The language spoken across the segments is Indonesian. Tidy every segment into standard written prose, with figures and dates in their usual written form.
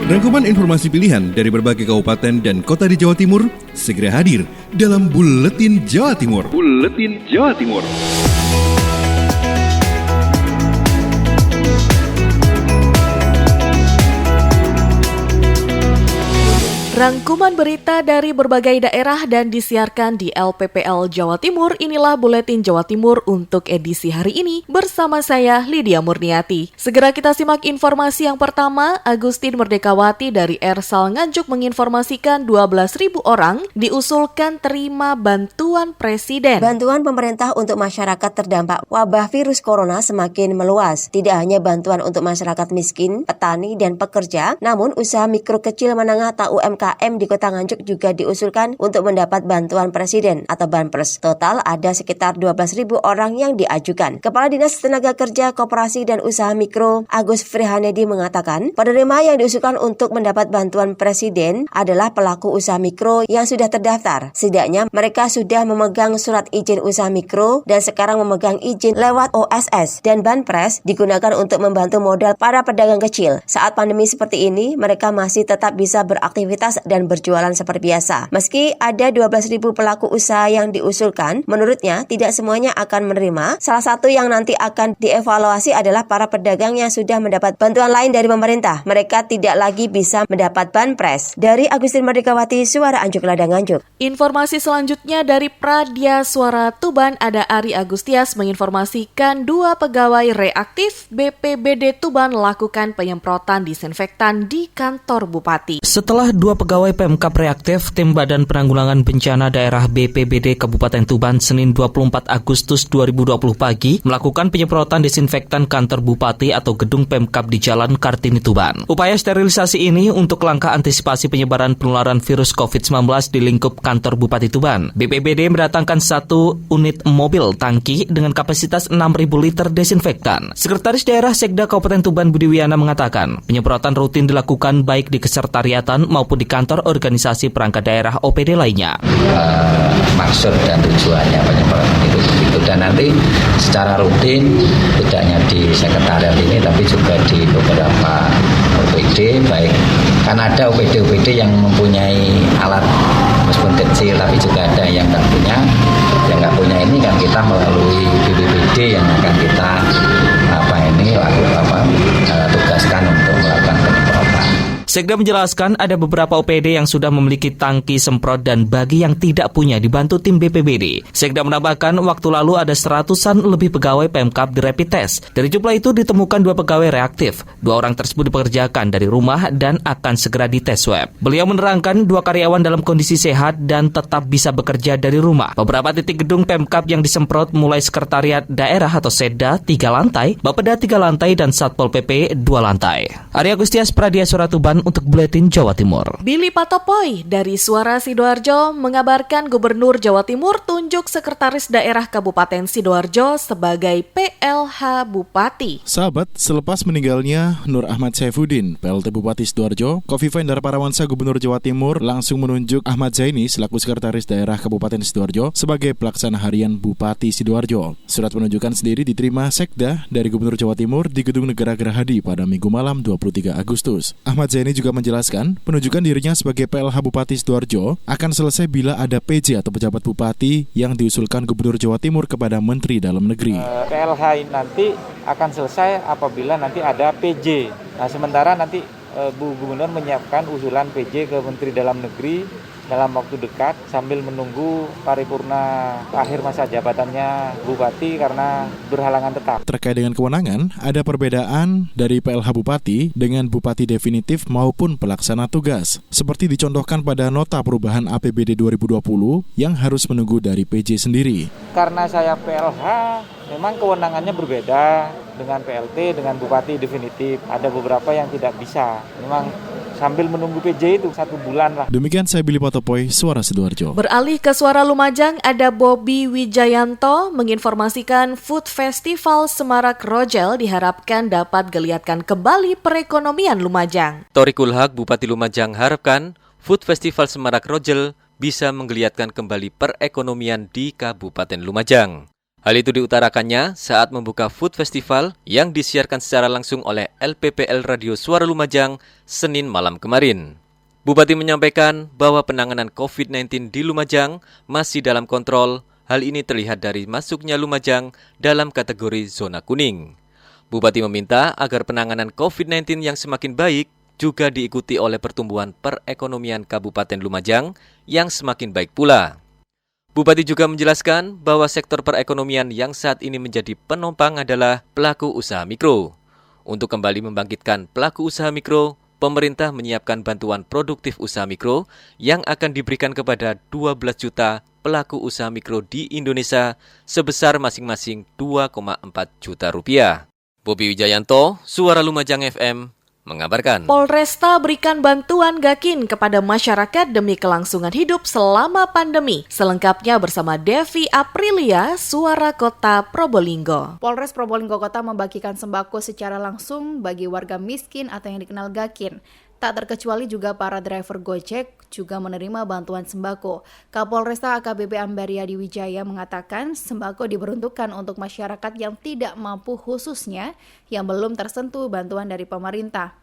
Rangkuman informasi pilihan dari berbagai kabupaten dan kota di Jawa Timur segera hadir dalam Buletin Jawa Timur. Buletin Jawa Timur. Rangkuman berita dari berbagai daerah dan disiarkan di LPPL Jawa Timur. Inilah Buletin Jawa Timur untuk edisi hari ini bersama saya Lydia Murniati. Segera kita simak informasi yang pertama. Agustin Merdekawati dari Ersal Nganjuk menginformasikan 12.000 orang diusulkan terima bantuan Presiden. Bantuan pemerintah untuk masyarakat terdampak wabah virus corona semakin meluas. Tidak hanya bantuan untuk masyarakat miskin, petani, dan pekerja, namun usaha mikro kecil menengah atau UMKM di Kota Nganjuk juga diusulkan untuk mendapat bantuan Presiden atau Banpres. Total ada sekitar 12.000 orang yang diajukan. Kepala Dinas Tenaga Kerja, Koperasi dan Usaha Mikro Agus Frihanedi mengatakan, penerima yang diusulkan untuk mendapat bantuan Presiden adalah pelaku usaha mikro yang sudah terdaftar. Setidaknya mereka sudah memegang surat izin usaha mikro dan sekarang memegang izin lewat OSS, dan Banpres digunakan untuk membantu modal para pedagang kecil. Saat pandemi seperti ini, mereka masih tetap bisa beraktivitas dan berjualan seperti biasa. Meski ada 12.000 pelaku usaha yang diusulkan, menurutnya tidak semuanya akan menerima. Salah satu yang nanti akan dievaluasi adalah para pedagang yang sudah mendapat bantuan lain dari pemerintah. Mereka tidak lagi bisa mendapat Banpres. Dari Agustin Merdekawati, Suara Anjuk Ladang Nganjuk. Informasi selanjutnya dari Pradya Suara Tuban, ada Ari Agustias menginformasikan 2 pegawai reaktif BPBD Tuban lakukan penyemprotan disinfektan di kantor Bupati. Setelah 2 pegawai Pemkab reaktif, tim Badan Penanggulangan Bencana Daerah BPBD Kabupaten Tuban Senin 24 Agustus 2020 pagi melakukan penyemprotan disinfektan kantor Bupati atau gedung Pemkab di Jalan Kartini Tuban. Upaya sterilisasi ini untuk langkah antisipasi penyebaran penularan virus COVID-19 di lingkup kantor Bupati Tuban. BPBD mendatangkan 1 unit mobil tangki dengan kapasitas 6.000 liter desinfektan. Sekretaris Daerah Sekda Kabupaten Tuban Budi Wiana mengatakan, penyemprotan rutin dilakukan baik di kesekretariatan maupun di kantor organisasi perangkat daerah OPD lainnya. Maksud dan tujuannya penyemprotan itu begitu, dan nanti secara rutin tidak hanya di sekretariat ini tapi juga di beberapa OPD, baik kan ada OPD yang mempunyai alat meskipun kecil tapi juga ada yang nggak punya. Yang nggak punya ini kan kita melalui BPBD yang akan kita tugaskan untuk melakukan penyemprotan. Sekda menjelaskan ada beberapa OPD yang sudah memiliki tangki semprot dan bagi yang tidak punya dibantu tim BPBD. Sekda menambahkan waktu lalu ada 100-an lebih pegawai Pemkab di rapid test. Dari jumlah itu ditemukan 2 pegawai reaktif. 2 orang tersebut dipekerjakan dari rumah dan akan segera dites swab. Beliau menerangkan 2 karyawan dalam kondisi sehat dan tetap bisa bekerja dari rumah. Beberapa titik gedung Pemkab yang disemprot mulai sekretariat daerah atau Seda 3 lantai, Bapeda 3 lantai dan Satpol PP 2 lantai. Ari Agustias, Pradya Suara Tuban untuk Buletin Jawa Timur. Billy Patopoy dari Suara Sidoarjo mengabarkan Gubernur Jawa Timur tunjuk Sekretaris Daerah Kabupaten Sidoarjo sebagai PLH Bupati. Sahabat, selepas meninggalnya Nur Ahmad Saifuddin, PLT Bupati Sidoarjo, Kofifa Indar Parawansa Gubernur Jawa Timur langsung menunjuk Ahmad Zaini selaku Sekretaris Daerah Kabupaten Sidoarjo sebagai pelaksana harian Bupati Sidoarjo. Surat penunjukan sendiri diterima Sekda dari Gubernur Jawa Timur di Gedung Negara Gerahadi pada Minggu malam 23 Agustus. Ahmad Zaini juga menjelaskan penunjukan dirinya sebagai PLH Bupati Sidoarjo akan selesai bila ada PJ atau pejabat bupati yang diusulkan Gubernur Jawa Timur kepada Menteri Dalam Negeri. PLH nanti akan selesai apabila nanti ada PJ. Nah, sementara nanti Bu Gubernur menyiapkan usulan PJ ke Menteri Dalam Negeri dalam waktu dekat sambil menunggu paripurna akhir masa jabatannya Bupati karena berhalangan tetap. Terkait dengan kewenangan, ada perbedaan dari PLH Bupati dengan Bupati definitif maupun pelaksana tugas. Seperti dicontohkan pada nota perubahan APBD 2020 yang harus menunggu dari PJ sendiri. Karena saya PLH, memang kewenangannya berbeda dengan PLT, dengan Bupati definitif. Ada beberapa yang tidak bisa. Memang sambil menunggu PJ itu 1 bulan lah. Demikian saya Billy Patopoy, Suara Sidoarjo. Beralih ke Suara Lumajang, ada Bobby Wijayanto menginformasikan Food Festival Semarak Rojel diharapkan dapat geliatkan kembali perekonomian Lumajang. Thoriqul Haq, Bupati Lumajang, harapkan Food Festival Semarak Rojel bisa menggeliatkan kembali perekonomian di Kabupaten Lumajang. Hal itu diutarakannya saat membuka Food Festival yang disiarkan secara langsung oleh LPPL Radio Suara Lumajang Senin malam kemarin. Bupati menyampaikan bahwa penanganan COVID-19 di Lumajang masih dalam kontrol. Hal ini terlihat dari masuknya Lumajang dalam kategori zona kuning. Bupati meminta agar penanganan COVID-19 yang semakin baik juga diikuti oleh pertumbuhan perekonomian Kabupaten Lumajang yang semakin baik pula. Bupati juga menjelaskan bahwa sektor perekonomian yang saat ini menjadi penopang adalah pelaku usaha mikro. Untuk kembali membangkitkan pelaku usaha mikro, pemerintah menyiapkan bantuan produktif usaha mikro yang akan diberikan kepada 12 juta pelaku usaha mikro di Indonesia sebesar masing-masing 2,4 juta rupiah. Bobi Wijayanto, Suara Lumajang FM, mengabarkan. Polresta berikan bantuan Gakin kepada masyarakat demi kelangsungan hidup selama pandemi. Selengkapnya bersama Devi Aprilia, Suara Kota Probolinggo. Polres Probolinggo Kota membagikan sembako secara langsung bagi warga miskin atau yang dikenal Gakin. Tak terkecuali juga para driver Gojek juga menerima bantuan sembako. Kapolresta AKBP Ambariadi Wijaya mengatakan sembako diperuntukkan untuk masyarakat yang tidak mampu khususnya yang belum tersentuh bantuan dari pemerintah.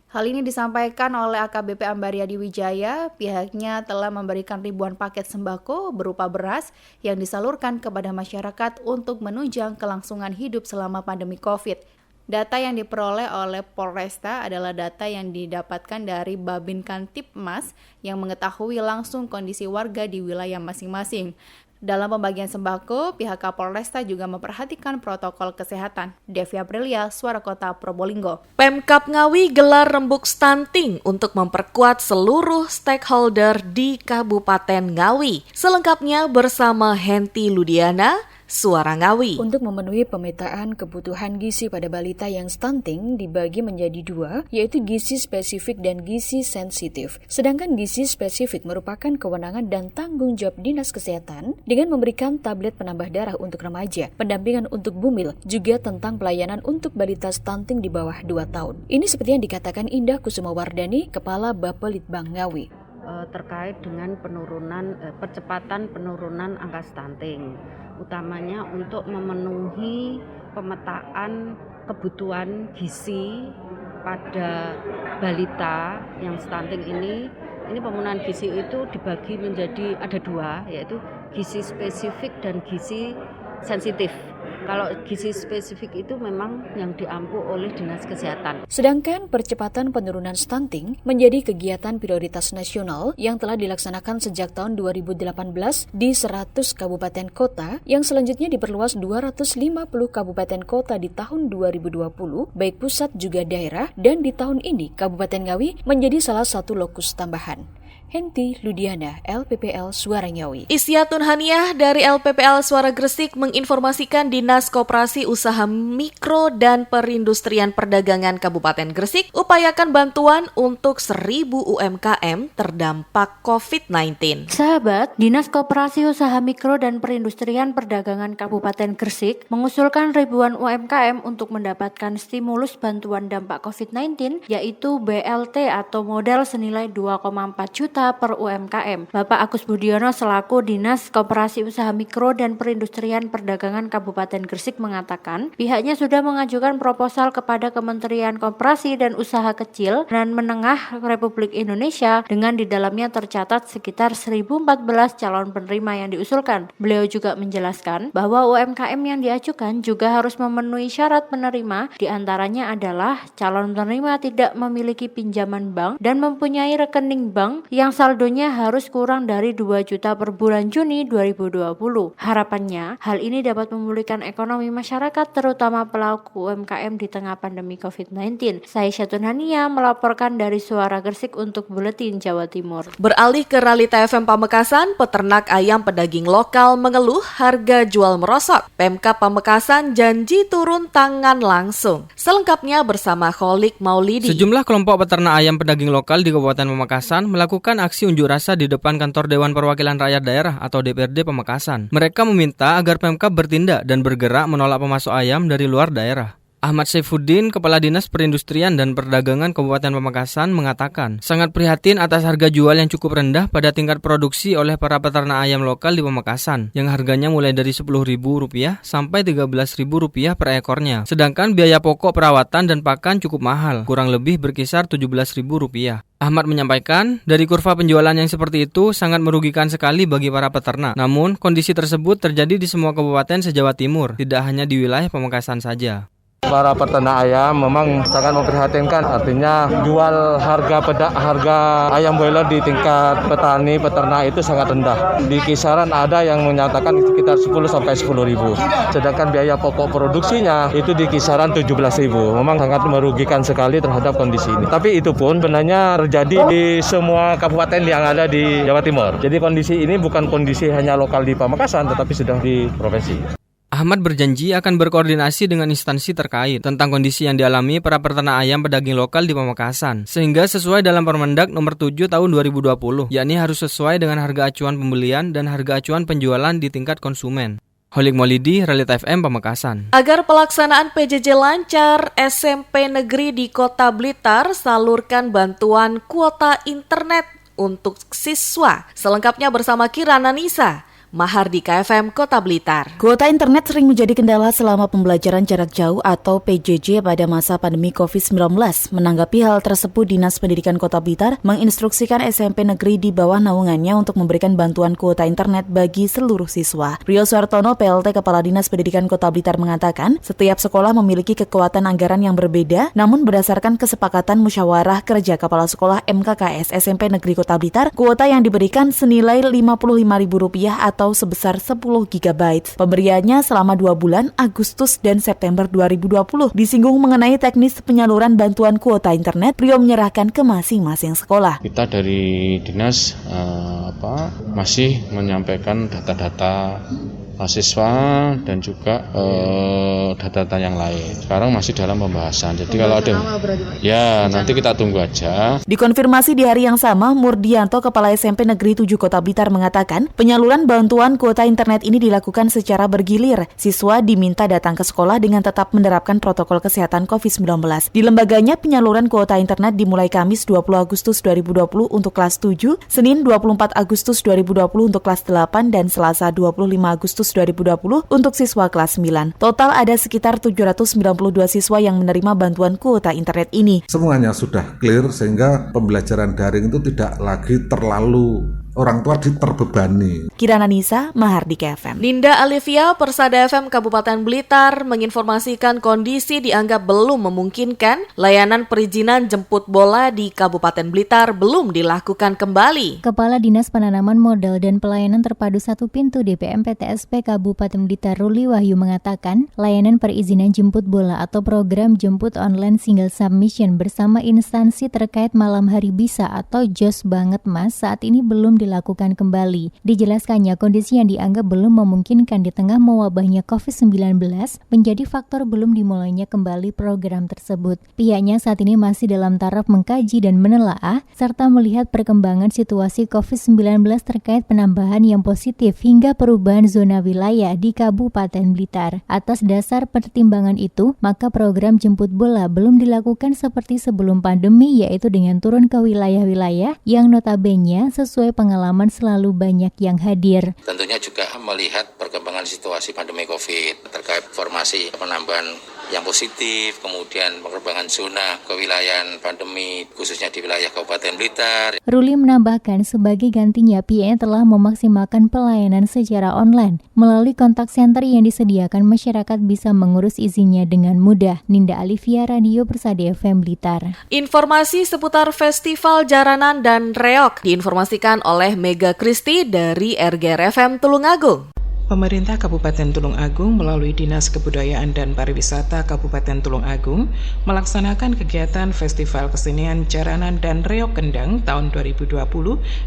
Hal ini disampaikan oleh AKBP Ambariadi Wijaya, pihaknya telah memberikan ribuan paket sembako berupa beras yang disalurkan kepada masyarakat untuk menunjang kelangsungan hidup selama pandemi COVID. Data yang diperoleh oleh Polresta adalah data yang didapatkan dari Babin Kantipmas yang mengetahui langsung kondisi warga di wilayah masing-masing. Dalam pembagian sembako, pihak Kapolresta juga memperhatikan protokol kesehatan. Devi Aprilia, Suara Kota Probolinggo. Pemkab Ngawi gelar rembuk stunting untuk memperkuat seluruh stakeholder di Kabupaten Ngawi. Selengkapnya bersama Henti Ludiana, Suara Ngawi. Untuk memenuhi pemetaan kebutuhan gizi pada balita yang stunting dibagi menjadi dua, yaitu gizi spesifik dan gizi sensitif. Sedangkan gizi spesifik merupakan kewenangan dan tanggung jawab Dinas Kesehatan dengan memberikan tablet penambah darah untuk remaja, pendampingan untuk bumil, juga tentang pelayanan untuk balita stunting di bawah 2 tahun. Ini seperti yang dikatakan Indah Kusumawardani, Kepala Bapelitbang Ngawi. Terkait dengan percepatan penurunan angka stunting, utamanya untuk memenuhi pemetaan kebutuhan gizi pada balita yang stunting ini pemenuhan gizi itu dibagi menjadi ada dua, yaitu gizi spesifik dan gizi sensitif. Kalau gizi spesifik itu memang yang diampu oleh Dinas Kesehatan. Sedangkan percepatan penurunan stunting menjadi kegiatan prioritas nasional yang telah dilaksanakan sejak tahun 2018 di 100 kabupaten kota yang selanjutnya diperluas 250 kabupaten kota di tahun 2020, baik pusat juga daerah, dan di tahun ini Kabupaten Ngawi menjadi salah satu lokus tambahan. Henti Ludiana, LPPL Suara Ngawi. Isyatun Haniah dari LPPL Suara Gresik menginformasikan Dinas Koperasi Usaha Mikro dan Perindustrian Perdagangan Kabupaten Gresik upayakan bantuan untuk 1.000 UMKM terdampak COVID-19. Sahabat, Dinas Koperasi Usaha Mikro dan Perindustrian Perdagangan Kabupaten Gresik mengusulkan ribuan UMKM untuk mendapatkan stimulus bantuan dampak COVID-19, yaitu BLT atau modal senilai 2,4 juta per UMKM. Bapak Agus Budiono selaku Dinas Koperasi Usaha Mikro dan Perindustrian Perdagangan Kabupaten Gresik mengatakan pihaknya sudah mengajukan proposal kepada Kementerian Koperasi dan Usaha Kecil dan Menengah Republik Indonesia dengan di dalamnya tercatat sekitar 1.014 calon penerima yang diusulkan. Beliau juga menjelaskan bahwa UMKM yang diajukan juga harus memenuhi syarat penerima, diantaranya adalah calon penerima tidak memiliki pinjaman bank dan mempunyai rekening bank yang saldonya harus kurang dari 2 juta per bulan Juni 2020. Harapannya, hal ini dapat memulihkan ekonomi masyarakat terutama pelaku UMKM di tengah pandemi COVID-19. Saya Syatun Hania melaporkan dari Suara Gresik untuk Buletin Jawa Timur. Beralih ke Realita FM Pamekasan, peternak ayam pedaging lokal mengeluh harga jual merosot. Pemkab Pamekasan janji turun tangan langsung. Selengkapnya bersama Kholik Maulidi. Sejumlah kelompok peternak ayam pedaging lokal di Kabupaten Pamekasan melakukan aksi unjuk rasa di depan kantor Dewan Perwakilan Rakyat Daerah atau DPRD Pamekasan. Mereka meminta agar Pemkab bertindak dan bergerak menolak pemasok ayam dari luar daerah. Ahmad Saifuddin, Kepala Dinas Perindustrian dan Perdagangan Kabupaten Pamekasan mengatakan sangat prihatin atas harga jual yang cukup rendah pada tingkat produksi oleh para peternak ayam lokal di Pamekasan yang harganya mulai dari Rp10.000 sampai Rp13.000 per ekornya. Sedangkan biaya pokok perawatan dan pakan cukup mahal, kurang lebih berkisar Rp17.000. Ahmad menyampaikan, dari kurva penjualan yang seperti itu sangat merugikan sekali bagi para peternak. Namun, kondisi tersebut terjadi di semua kabupaten se-Jawa Timur, tidak hanya di wilayah Pamekasan saja. Para peternak ayam memang sangat memprihatinkan, artinya jual harga ayam broiler di tingkat petani peternak itu sangat rendah. Di kisaran ada yang menyatakan sekitar 10 sampai 10.000. Sedangkan biaya pokok produksinya itu di kisaran 17.000. Memang sangat merugikan sekali terhadap kondisi ini. Tapi itu pun sebenarnya terjadi di semua kabupaten yang ada di Jawa Timur. Jadi kondisi ini bukan kondisi hanya lokal di Pamekasan, tetapi sudah di provinsi. Ahmad berjanji akan berkoordinasi dengan instansi terkait tentang kondisi yang dialami para peternak ayam pedaging lokal di Pamekasan, sehingga sesuai dalam Permendak nomor 7 tahun 2020, yakni harus sesuai dengan harga acuan pembelian dan harga acuan penjualan di tingkat konsumen. Holik Maulidi, Realita FM Pamekasan. Agar pelaksanaan PJJ lancar, SMP negeri di Kota Blitar salurkan bantuan kuota internet untuk siswa. Selengkapnya bersama Kirana Nisa. Mahardika FM Kota Blitar. Kuota internet sering menjadi kendala selama pembelajaran jarak jauh atau PJJ pada masa pandemi COVID-19. Menanggapi hal tersebut, Dinas Pendidikan Kota Blitar menginstruksikan SMP negeri di bawah naungannya untuk memberikan bantuan kuota internet bagi seluruh siswa. Rio Suartono, PLT Kepala Dinas Pendidikan Kota Blitar mengatakan, setiap sekolah memiliki kekuatan anggaran yang berbeda, namun berdasarkan kesepakatan musyawarah kerja Kepala Sekolah MKKS SMP Negeri Kota Blitar, kuota yang diberikan senilai Rp55.000 atau sebesar 10 GB. Pemberiannya selama 2 bulan, Agustus dan September 2020. Disinggung mengenai teknis penyaluran bantuan kuota internet, Rio menyerahkan ke masing-masing sekolah. Kita dari dinas masih menyampaikan data-data siswa dan juga data-data yang lain. Sekarang masih dalam pembahasan. Jadi kalau ada nanti kita tunggu aja. Dikonfirmasi di hari yang sama, Murdianto, Kepala SMP Negeri 7 Kota Blitar mengatakan, penyaluran bantuan kuota internet ini dilakukan secara bergilir. Siswa diminta datang ke sekolah dengan tetap menerapkan protokol kesehatan COVID-19. Di lembaganya, penyaluran kuota internet dimulai Kamis 20 Agustus 2020 untuk kelas 7, Senin 24 Agustus 2020 untuk kelas 8, dan Selasa 25 Agustus 2020 untuk siswa kelas 9. Total ada sekitar 792 siswa yang menerima bantuan kuota internet ini. Semuanya sudah clear sehingga pembelajaran daring itu tidak lagi terlalu orang tua terbebani. Kirana Nisa, Mahardika FM. Ninda Alivia, Persada FM Kabupaten Blitar menginformasikan kondisi dianggap belum memungkinkan, layanan perizinan jemput bola di Kabupaten Blitar belum dilakukan kembali. Kepala Dinas Penanaman Modal dan Pelayanan Terpadu Satu Pintu DPM PTSP Kabupaten Blitar Ruli Wahyu mengatakan, layanan perizinan jemput bola atau program jemput online single submission bersama instansi terkait malam hari bisa atau JOS banget mas saat ini belum dilakukan kembali. Dijelaskannya, kondisi yang dianggap belum memungkinkan di tengah mewabahnya COVID-19 menjadi faktor belum dimulainya kembali program tersebut. Pihaknya saat ini masih dalam taraf mengkaji dan menelaah serta melihat perkembangan situasi COVID-19 terkait penambahan yang positif hingga perubahan zona wilayah di Kabupaten Blitar. Atas dasar pertimbangan itu, maka program jemput bola belum dilakukan seperti sebelum pandemi, yaitu dengan turun ke wilayah-wilayah yang notabene sesuai pengalaman selalu banyak yang hadir. Tentunya juga melihat perkembangan situasi pandemi COVID terkait formasi penambahan yang positif, kemudian perkembangan zona kewilayahan pandemi khususnya di wilayah Kabupaten Blitar. Ruli menambahkan sebagai gantinya pihaknya telah memaksimalkan pelayanan secara online. Melalui kontak center yang disediakan, masyarakat bisa mengurus izinnya dengan mudah. Ninda Alivia, Radio Persada FM Blitar. Informasi seputar Festival Jaranan dan Reok diinformasikan oleh Mega Kristi dari RGR FM Tulungagung. Pemerintah Kabupaten Tulung Agung melalui Dinas Kebudayaan dan Pariwisata Kabupaten Tulung Agung melaksanakan kegiatan Festival Kesenian Jaranan dan Reok Kendang tahun 2020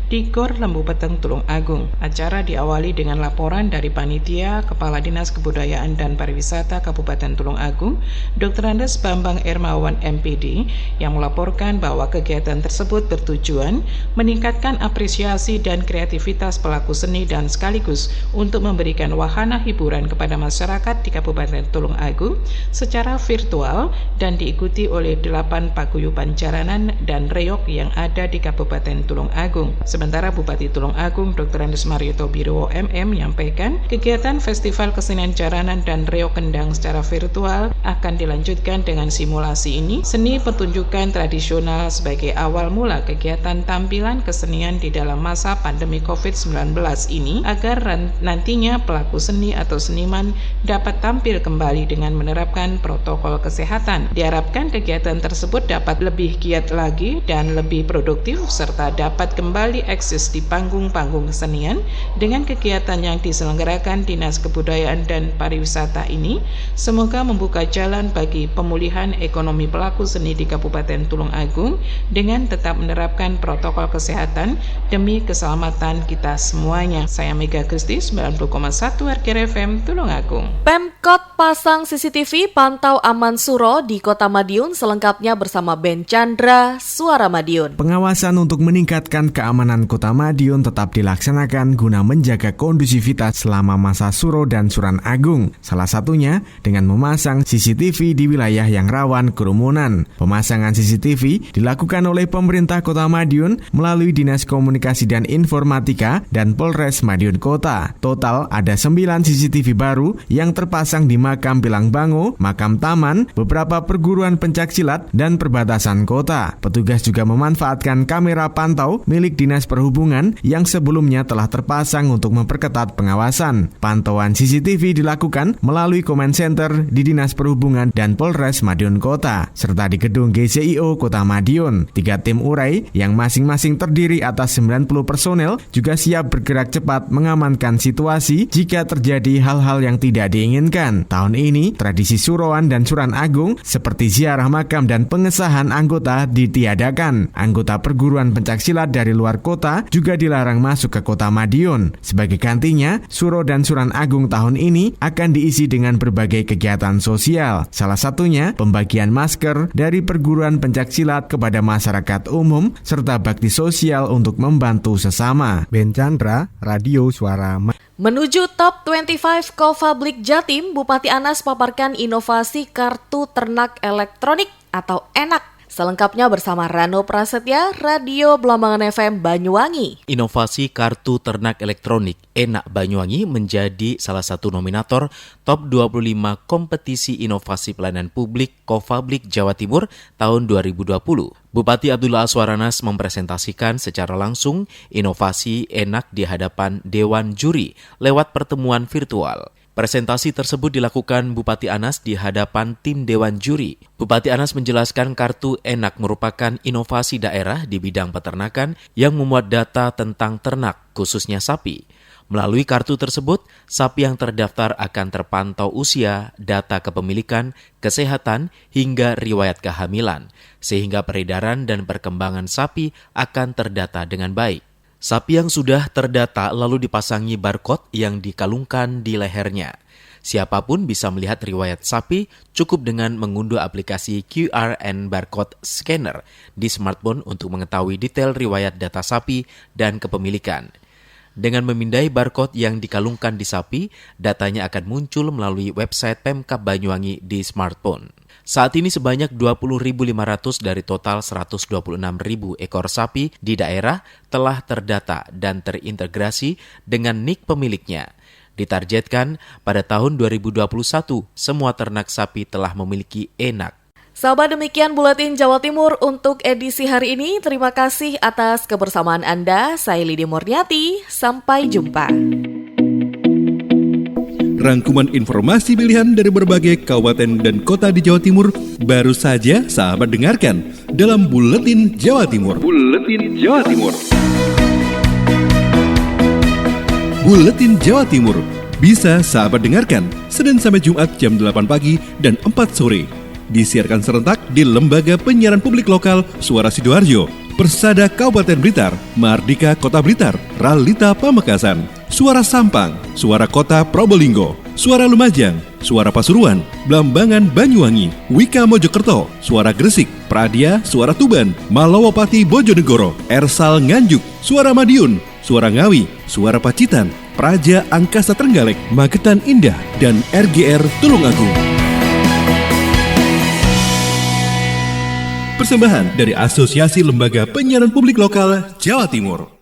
di Gor Lembu Peteng Tulung Agung. Acara diawali dengan laporan dari Panitia Kepala Dinas Kebudayaan dan Pariwisata Kabupaten Tulung Agung, Dr. Andes Bambang Ermawan MPD, yang melaporkan bahwa kegiatan tersebut bertujuan meningkatkan apresiasi dan kreativitas pelaku seni dan sekaligus untuk memberikan memberikan wahana hiburan kepada masyarakat di Kabupaten Tulung Agung secara virtual dan diikuti oleh 8 paguyuban jaranan dan reog yang ada di Kabupaten Tulung Agung. Sementara Bupati Tulung Agung Dr. Andes Marioto Birowo MM menyampaikan kegiatan Festival Kesenian Jaranan dan Reog Kendang secara virtual akan dilanjutkan dengan simulasi ini, seni pertunjukan tradisional sebagai awal mula kegiatan tampilan kesenian di dalam masa pandemi COVID-19 ini agar nantinya pelaku seni atau seniman dapat tampil kembali dengan menerapkan protokol kesehatan. Diharapkan kegiatan tersebut dapat lebih giat lagi dan lebih produktif serta dapat kembali eksis di panggung-panggung kesenian dengan kegiatan yang diselenggarakan Dinas Kebudayaan dan Pariwisata ini. Semoga membuka jalan bagi pemulihan ekonomi pelaku seni di Kabupaten Tulung Agung dengan tetap menerapkan protokol kesehatan demi keselamatan kita semuanya. Saya Mega Kristi, 90,1 RKR FM Tulung Agung. Pemkot pasang CCTV pantau aman Suro di Kota Madiun selengkapnya bersama Ben Chandra, Suara Madiun. Pengawasan untuk meningkatkan keamanan Kota Madiun tetap dilaksanakan guna menjaga kondusivitas selama masa Suro dan Suran Agung. Salah satunya dengan memasang CCTV di wilayah yang rawan kerumunan. Pemasangan CCTV dilakukan oleh pemerintah Kota Madiun melalui Dinas Komunikasi dan Informatika dan Polres Madiun Kota. Total ada 9 CCTV baru yang terpasang di Makam Pilangbango, Makam Taman, beberapa perguruan pencaksilat, dan perbatasan kota. Petugas juga memanfaatkan kamera pantau milik Dinas Perhubungan yang sebelumnya telah terpasang untuk memperketat pengawasan. Pantauan CCTV dilakukan melalui Command Center di Dinas Perhubungan dan Polres Madiun Kota, serta di gedung GCIO Kota Madiun. 3 tim urai yang masing-masing terdiri atas 90 personel juga siap bergerak cepat mengamankan situasi jika terjadi hal-hal yang tidak diinginkan. Tahun ini, tradisi Suroan dan Suran Agung seperti ziarah makam dan pengesahan anggota ditiadakan. Anggota perguruan pencaksilat dari luar kota juga dilarang masuk ke Kota Madiun. Sebagai gantinya, Suro dan Suran Agung tahun ini akan diisi dengan berbagai kegiatan sosial. Salah satunya pembagian masker dari perguruan pencaksilat kepada masyarakat umum serta bakti sosial untuk membantu sesama. Ben Chandra, Radio Suara Menuju Top 25 Kofablik Jatim, Bupati Anas paparkan inovasi kartu ternak elektronik atau ENAK. Selengkapnya bersama Rano Prasetya, Radio Blambangan FM Banyuwangi. Inovasi kartu ternak elektronik ENAK Banyuwangi menjadi salah satu nominator Top 25 Kompetisi Inovasi Pelayanan Publik Kofablik Jawa Timur tahun 2020. Bupati Abdullah Aswaranas mempresentasikan secara langsung inovasi ENAK di hadapan Dewan Juri lewat pertemuan virtual. Presentasi tersebut dilakukan Bupati Anas di hadapan tim Dewan Juri. Bupati Anas menjelaskan kartu ENAK merupakan inovasi daerah di bidang peternakan yang memuat data tentang ternak, khususnya sapi. Melalui kartu tersebut, sapi yang terdaftar akan terpantau usia, data kepemilikan, kesehatan, hingga riwayat kehamilan, sehingga peredaran dan perkembangan sapi akan terdata dengan baik. Sapi yang sudah terdata lalu dipasangi barcode yang dikalungkan di lehernya. Siapapun bisa melihat riwayat sapi cukup dengan mengunduh aplikasi QR and barcode scanner di smartphone untuk mengetahui detail riwayat data sapi dan kepemilikan. Dengan memindai barcode yang dikalungkan di sapi, datanya akan muncul melalui website Pemkab Banyuwangi di smartphone. Saat ini sebanyak 20.500 dari total 126.000 ekor sapi di daerah telah terdata dan terintegrasi dengan NIK pemiliknya. Ditargetkan pada tahun 2021 semua ternak sapi telah memiliki ENAK. Sahabat, demikian Buletin Jawa Timur untuk edisi hari ini. Terima kasih atas kebersamaan Anda. Saya Lydia Murniati. Sampai jumpa. Rangkuman informasi pilihan dari berbagai kabupaten dan kota di Jawa Timur baru saja sahabat dengarkan dalam Buletin Jawa Timur. Buletin Jawa Timur. Buletin Jawa Timur bisa sahabat dengarkan Senin sampai Jumat jam 8 pagi dan 4 sore. Disiarkan serentak di Lembaga Penyiaran Publik Lokal Suara Sidoarjo, Persada Kabupaten Blitar, Mardika Kota Blitar, Ralita Pamekasan, Suara Sampang, Suara Kota Probolinggo, Suara Lumajang, Suara Pasuruan, Blambangan Banyuwangi, Wika Mojokerto, Suara Gresik, Pradia, Suara Tuban, Malawapati Bojonegoro, Ersal Nganjuk, Suara Madiun, Suara Ngawi, Suara Pacitan, Praja Angkasa Trenggalek, Magetan Indah, dan RGR Tulungagung. Persembahan dari Asosiasi Lembaga Penyiaran Publik Lokal Jawa Timur.